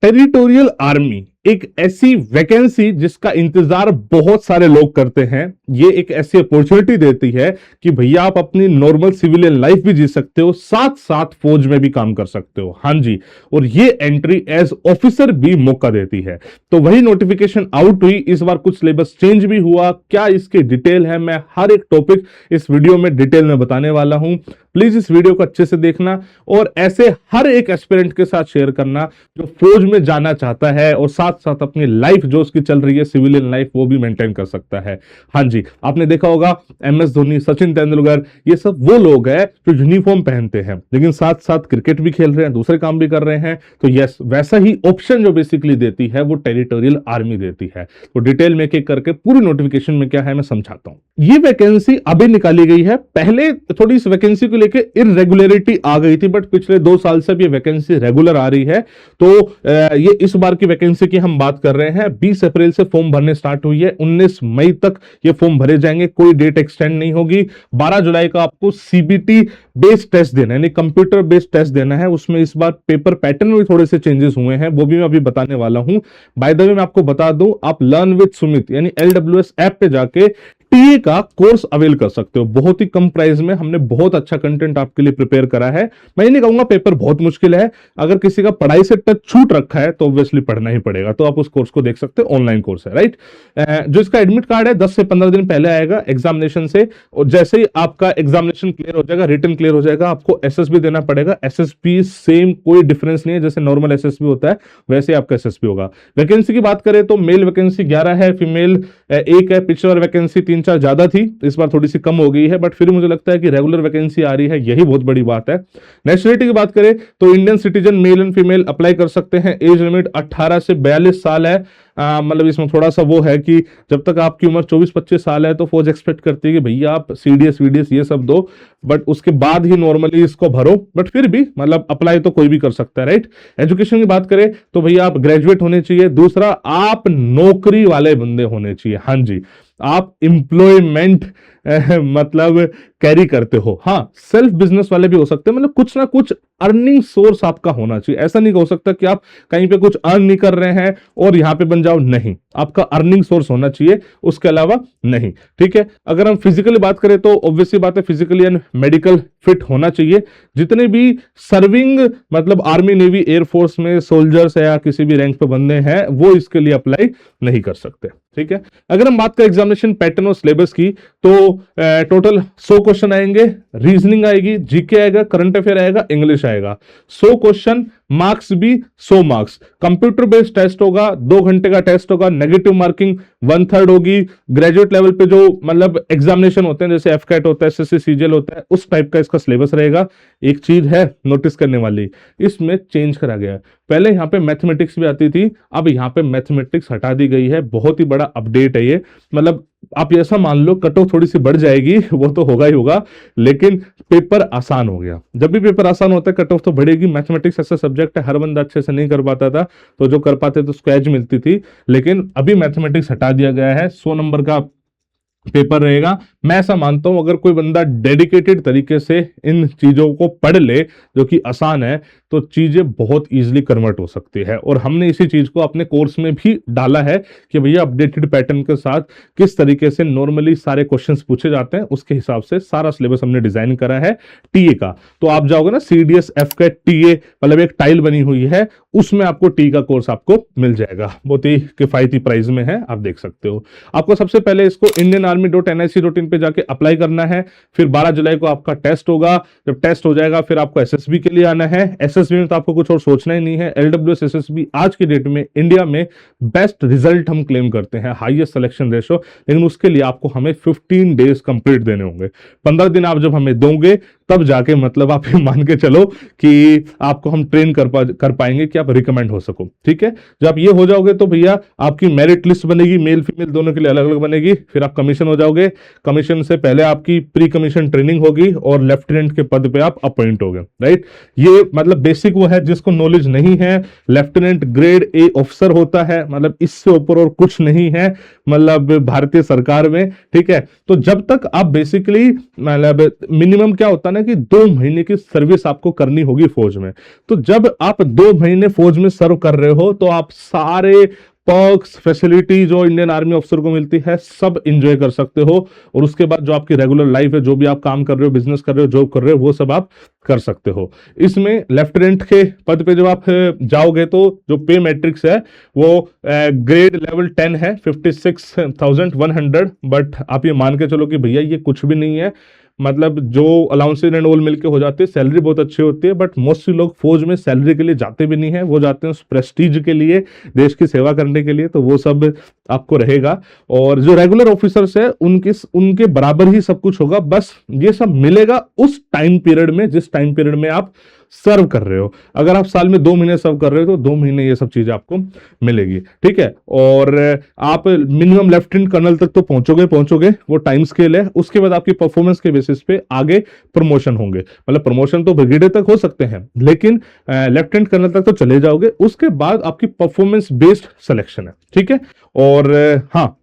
Territorial army एक ऐसी vacancy जिसका इंतजार बहुत सारे लोग करते हैं। ये एक ऐसी अपॉर्चुनिटी देती है कि भैया आप अपनी नॉर्मल सिविलियन लाइफ भी जी सकते हो, साथ साथ फौज में भी काम कर सकते हो। हाँ जी, और ये एंट्री एज ऑफिसर भी मौका देती है। तो वही नोटिफिकेशन आउट हुई, इस बार कुछ सिलेबस चेंज भी हुआ, क्या इसकी डिटेल है, मैं हर एक टॉपिक इस वीडियो में डिटेल में बताने वाला हूं। प्लीज इस वीडियो को अच्छे से देखना और ऐसे हर एक एस्पिरेंट के साथ शेयर करना जो फौज में जाना चाहता है और साथ साथ अपनी लाइफ जो उसकी चल रही है सिविलियन लाइफ वो भी मेंटेन कर सकता है। हाँ जी, आपने देखा होगा MS धोनी, सचिन तेंदुलकर, ये सब वो लोग हैं जो यूनिफॉर्म पहनते हैं लेकिन साथ साथ क्रिकेट भी खेल रहे हैं, दूसरे काम भी कर रहे हैं। तो यस, वैसा ही ऑप्शन जो बेसिकली देती है वो टेरिटोरियल आर्मी देती है। तो डिटेल में एक करके पूरी नोटिफिकेशन में क्या है मैं समझाता हूं। ये वैकेंसी अभी निकाली गई है, पहले थोड़ी इस वैकेंसी को लेकर इररेगुलरिटी आ गई थी, बट पिछले 2 साल से ये वैकेंसी रेगुलर आ रही है। तो ये इस बार की वैकेंसी की हम बात कर रहे हैं। 20 अप्रैल से फॉर्म भरने स्टार्ट हुई है, 19 मई तक ये फॉर्म भरे जाएंगे, कोई डेट एक्सटेंड नहीं होगी। 12 जुलाई का आपको CBT बेस्ड टेस्ट देना है, यानी कंप्यूटर बेस्ड टेस्ट देना है। उसमें इस बार पेपर पैटर्न में थोड़े से चेंजेस हुए हैं, वो भी मैं अभी बताने वाला हूं। बाय द वे मैं आपको बता दूं, आप लर्न विद सुमित यानी LWS ऐप पे जाके टीए का कोर्स अवेल कर सकते हो। बहुत ही कम प्राइस में हमने बहुत अच्छा कंटेंट आपके लिए प्रिपेयर करा है। मैं नहीं कहूंगा पेपर बहुत मुश्किल है, अगर किसी का पढ़ाई से टच छूट रखा है तो ऑब्वियसली पढ़ना ही पड़ेगा, तो आप उस कोर्स को देख सकते हो, ऑनलाइन कोर्स है, राइट। जो इसका एडमिट कार्ड है 10 से 15 दिन पहले आएगा एग्जामिनेशन से, और जैसे ही आपका एग्जामिनेशन क्लियर हो जाएगा, रिटन क्लियर हो जाएगा, आपको SSB देना पड़ेगा। SSB सेम, कोई डिफरेंस नहीं है, जैसे नॉर्मल SSB होता है वैसे आपका SSB होगा। वैकेंसी की बात करें तो मेल वैकेंसी 11 है, फीमेल 1 है। पिछले बार वैकेंसी 3-4 ज्यादा थी, इस बार थोड़ी सी कम हो गई है, बट फिर मुझे लगता है कि रेगुलर वैकेंसी आ रही है, यही बहुत बड़ी बात है। नेशनलिटी की बात करें तो Indian citizen male and female apply कर सकते हैं। एज लिमिट 18 से 42 साल है। मतलब इसमें थोड़ा सा वो है कि जब तक आपकी उम्र 24-25 साल है तो फौज एक्सपेक्ट करती है कि भैया आप CDS VDS ये सब दो, बट उसके बाद ही नॉर्मली इसको भरो। बट फिर भी मतलब अप्लाई तो कोई भी कर सकता है, राइट। एजुकेशन की बात करें तो भैया आप ग्रेजुएट होने चाहिए। दूसरा, आप नौकरी वाले बंदे होने चाहिए। हाँ जी, आप एम्प्लॉयमेंट मतलब कैरी करते हो। हाँ, सेल्फ बिजनेस वाले भी हो सकते हैं, मतलब कुछ ना कुछ अर्निंग सोर्स आपका होना चाहिए। ऐसा नहीं हो सकता कि आप कहीं पे कुछ अर्न नहीं कर रहे हैं और यहां पे बन जाओ, नहीं, आपका अर्निंग सोर्स होना चाहिए, उसके अलावा नहीं, ठीक है। अगर हम फिजिकली बात करें तो ऑब्वियसली बात है फिजिकली एंड मेडिकल फिट होना चाहिए। जितने भी सर्विंग मतलब आर्मी, नेवी, एयरफोर्स में सोल्जर्स या किसी भी रैंक पे बंदे हैं वो इसके लिए अप्लाई नहीं कर सकते, ठीक है। अगर हम बात करें एग्जामिनेशन पैटर्न और सिलेबस की तो टोटल 100 क्वेश्चन आएंगे, रीजनिंग आएगी, जीके आएगा, करंट अफेयर आएगा, इंग्लिश आएगा। 100 क्वेश्चन, मार्क्स भी 100 मार्क्स। कंप्यूटर बेस्ड टेस्ट होगा, 2 घंटे का टेस्ट होगा, नेगेटिव मार्किंग 1/3 होगी। ग्रेजुएट लेवल पे जो मतलब एग्जामिनेशन होते हैं जैसे FCAT होता है, SSC CGL होता है, उस टाइप का इसका सिलेबस रहेगा। एक चीज है नोटिस करने वाली, इसमें चेंज करा गया है। पहले यहां पे मैथमेटिक्स भी आती थी, अब यहां पे मैथमेटिक्स हटा दी गई है। बहुत ही बड़ा अपडेट है ये। मतलब आप ऐसा मान लो कट ऑफ थोड़ी सी बढ़ जाएगी, वो तो होगा ही होगा, लेकिन पेपर आसान हो गया। जब भी पेपर आसान होता है कट ऑफ तो बढ़ेगी। मैथमेटिक्स ऐसा सब्जेक्ट है हर बंदा अच्छे से नहीं कर पाता था, तो जो कर पाते तो उसको एज मिलती थी, लेकिन अभी मैथमेटिक्स हटा दिया गया है। 100 नंबर का पेपर रहेगा। मैं ऐसा मानता हूं अगर कोई बंदा डेडिकेटेड तरीके से इन चीजों को पढ़ ले जो कि आसान है, तो चीजें बहुत इजीली कन्वर्ट हो सकती है। और हमने इसी चीज को अपने कोर्स में भी डाला है कि भैया अपडेटेड पैटर्न के साथ किस तरीके से नॉर्मली सारे क्वेश्चंस पूछे जाते हैं, उसके हिसाब से सारा सिलेबस हमने डिजाइन करा है टीए का। तो आप जाओगे ना CDS FCAT टीए, मतलब एक टाइल बनी हुई है, उसमें आपको टी का कोर्स आपको मिल जाएगा। बहुत ही किफायती प्राइस में है, आप देख सकते हो। आपको सबसे पहले इसको indianarmy.nic.in पे जाके अप्लाई करना है। फिर 12 जुलाई को आपका टेस्ट होगा। जब टेस्ट हो जाएगा फिर आपको SSB के लिए आना है। SSB में तो आपको कुछ और सोचना ही नहीं है। LWS SSB आज की डेट में इंडिया में बेस्ट रिजल्ट हम क्लेम करते हैं, हाईएस्ट सिलेक्शन रेशो। लेकिन उसके लिए आपको हमें 15 डेज कंप्लीट देने होंगे। 15 दिन आप जब हमें दोगे तब जाके मतलब आप ये मान के चलो कि आपको हम ट्रेन कर पाएंगे कि आप रिकमेंड हो सको, ठीक है। जब आप ये हो जाओगे तो भैया आपकी मेरिट लिस्ट बनेगी, मेल फीमेल दोनों के लिए अलग अलग बनेगी। फिर आप कमीशन हो जाओगे। कमीशन से पहले आपकी प्री कमीशन ट्रेनिंग होगी और लेफ्टिनेंट के पद पे आप अपॉइंट होगे, राइट। ये मतलब बेसिक वो है जिसको नॉलेज नहीं है। लेफ्टिनेंट ग्रेड A ऑफिसर होता है, मतलब इससे ऊपर और कुछ नहीं है मतलब भारतीय सरकार में, ठीक है। तो जब तक आप बेसिकली मतलब मिनिमम क्या होता है ना कि 2 महीने की सर्विस आपको करनी होगी फौज में। तो जब आप 2 महीने फौज में सर्व कर रहे हो तो आप सारे पर्क्स फैसिलिटी जो इंडियन आर्मी ऑफिसर को मिलती है सब इंजॉय कर सकते हो। और उसके बाद जो आपकी रेगुलर लाइफ है, जो भी आप काम कर रहे हो, बिजनेस कर रहे हो, जॉब कर रहे हो, वो सब आप कर सकते हो। इसमें लेफ्टिनेंट के पद पे जब आप जाओगे तो जो पे मैट्रिक्स है वो ग्रेड लेवल 10 है, 56,100। बट आप ये मान के चलो कि भैया ये कुछ भी नहीं है, मतलब जो अलाउंसेज एंड ऑल मिलके हो जाते हैं, सैलरी बहुत अच्छी होती है। बट मोस्टली लोग फौज में सैलरी के लिए जाते भी नहीं है, वो जाते हैं उस प्रेस्टीज के लिए, देश की सेवा करने के लिए। तो वो सब आपको रहेगा। और जो रेगुलर ऑफिसर्स है उनके बराबर ही सब कुछ होगा, बस ये सब मिलेगा उस टाइम पीरियड में जिस टाइम पीरियड में आप सर्व कर रहे हो। अगर आप साल में 2 महीने सर्व कर रहे हो तो 2 महीने ये सब चीजें आपको मिलेगी, ठीक है। और आप मिनिमम लेफ्टिनेंट कर्नल तक तो पहुंचोगे, वो टाइम स्केल है। उसके बाद आपकी परफॉर्मेंस के बेसिस पे आगे प्रमोशन होंगे, मतलब प्रमोशन तो ब्रिगेडियर तक हो सकते हैं, लेकिन लेफ्टिनेंट कर्नल तक तो चले जाओगे। उसके बाद आपकी परफॉर्मेंस बेस्ड सिलेक्शन है, ठीक है। और हाँ,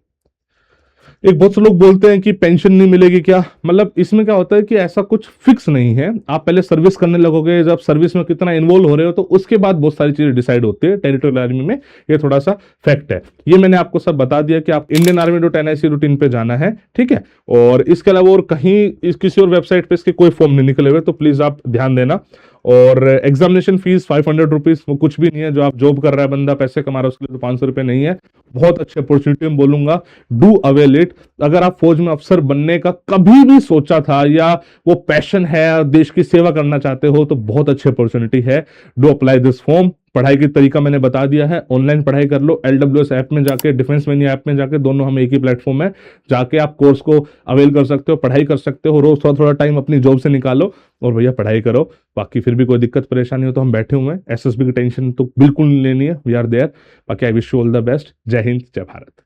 एक बहुत से लोग बोलते हैं कि पेंशन नहीं मिलेगी क्या, मतलब इसमें क्या होता है कि ऐसा कुछ फिक्स नहीं है। आप पहले सर्विस करने लगोगे, जब सर्विस में कितना इन्वॉल्व हो रहे हो तो उसके बाद बहुत सारी चीजें डिसाइड होती है टेरिटोरियल आर्मी में। ये थोड़ा सा फैक्ट है। ये मैंने आपको सब बता दिया कि आप indianarmy.nic रूटीन पे जाना है, ठीक है। और इसके अलावा और कहीं किसी और वेबसाइट पे इसके कोई फॉर्म नहीं निकले हुए, तो प्लीज आप ध्यान देना। और एग्जामिनेशन फीस 500 रुपीज, वो कुछ भी नहीं है। जो आप जॉब कर रहा है बंदा, पैसे कमा रहा है, उसके लिए तो 500 रुपये नहीं है। बहुत अच्छी अपॉर्चुनिटी मैं बोलूंगा, डू अवेल इट। अगर आप फौज में अफसर बनने का कभी भी सोचा था या वो पैशन है और देश की सेवा करना चाहते हो, तो बहुत अच्छी अपॉर्चुनिटी है। Do apply this form. पढ़ाई की तरीका मैंने बता दिया है, ऑनलाइन पढ़ाई कर लो, LWS ऐप में जाके, डिफेंस मैनी ऐप में जाके, दोनों हम एक ही प्लेटफॉर्म है, जाके आप कोर्स को अवेल कर सकते हो, पढ़ाई कर सकते हो। रोज थोड़ा थोड़ा टाइम अपनी जॉब से निकालो और भैया पढ़ाई करो। बाकी फिर भी कोई दिक्कत परेशानी हो तो हम बैठे हुए हैं। SSB की टेंशन तो बिल्कुल नहीं लेनी है, वी आर देयर। बाकी I wish you all the best. जय हिंद, जय भारत।